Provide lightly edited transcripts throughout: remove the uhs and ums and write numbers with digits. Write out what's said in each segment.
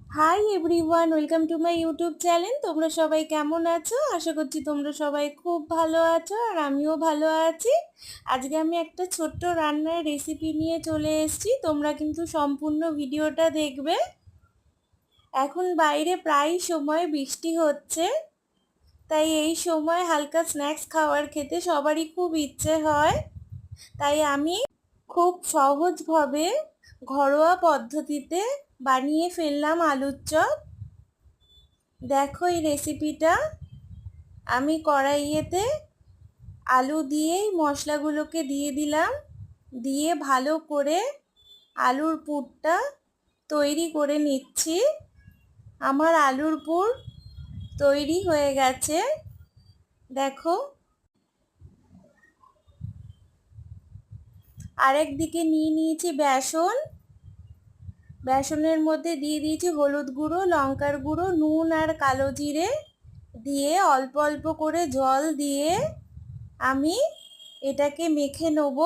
Hi everyone, welcome to my YouTube channel. তোমরা সবাই কেমন আছো? আশা করছি তোমরা সবাই খুব ভালো আছো, আর আমিও ভালো আছি। আজকে আমি একটা ছোট্ট রান্নার রেসিপি নিয়ে চলে এসেছি। তোমরা কিন্তু সম্পূর্ণ ভিডিওটা দেখবে। এখন বাইরে প্রায় সময় বৃষ্টি হচ্ছে, তাই এই সময় হালকা স্ন্যাক্স খাওয়ার খেতে সবারই খুব ইচ্ছে হয়। তাই আমি খুব সহজভাবে ঘরোয়া পদ্ধতিতে বানিয়ে ফেললাম আলুর চপ। দেখো এই রেসিপিটা। আমি কড়াইয়েতে আলু দিয়েই মশলাগুলোকে দিয়ে দিলাম, দিয়ে ভালো করে আলুর পুরটা তৈরি করে নিচ্ছি। আমার আলুর পুর তৈরি হয়ে গেছে, দেখো। আরেক দিকে নিয়ে নিয়েছি বেসন। বেসনের মধ্যে দিয়ে দিয়েছি হলুদ গুঁড়ো, লঙ্কার গুঁড়ো, নুন আর কালো জিরে দিয়ে অল্প অল্প করে জল দিয়ে আমি এটাকে মেখে নেব।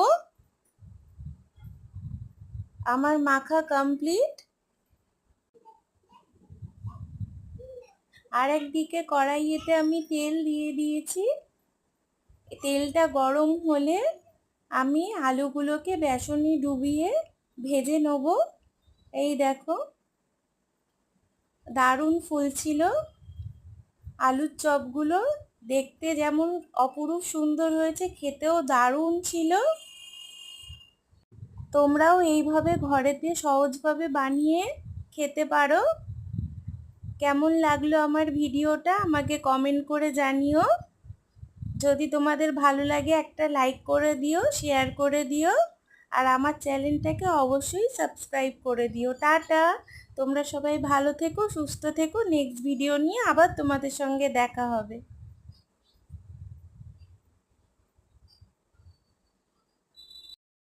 আমার মাখা কমপ্লিট। আরেকদিকে কড়াইয়েতে আমি তেল দিয়ে দিয়েছি। তেলটা গরম হলে আমি আলুগুলোকে বেসনে ডুবিয়ে ভেজে নেব। এই দেখো, দারুণ ফুলছিল আলুর চপগুলো। দেখতে যেমন অপরূপ সুন্দর হয়েছে, খেতেও দারুণ ছিল। তোমরাও এইভাবে ঘরেতে সহজভাবে বানিয়ে খেতে পারো। কেমন লাগলো আমার ভিডিওটা আমাকে কমেন্ট করে জানিও। যদি তোমাদের ভালো লাগে একটা লাইক করে দিও, শেয়ার করে দিও, আর আমার চ্যানেলটাকে অবশ্যই সাবস্ক্রাইব করে দিও। টাটা। তোমরা সবাই ভালো থেকো, সুস্থ থেকো। নেক্সট ভিডিও নিয়ে আবার তোমাদের সঙ্গে দেখা হবে।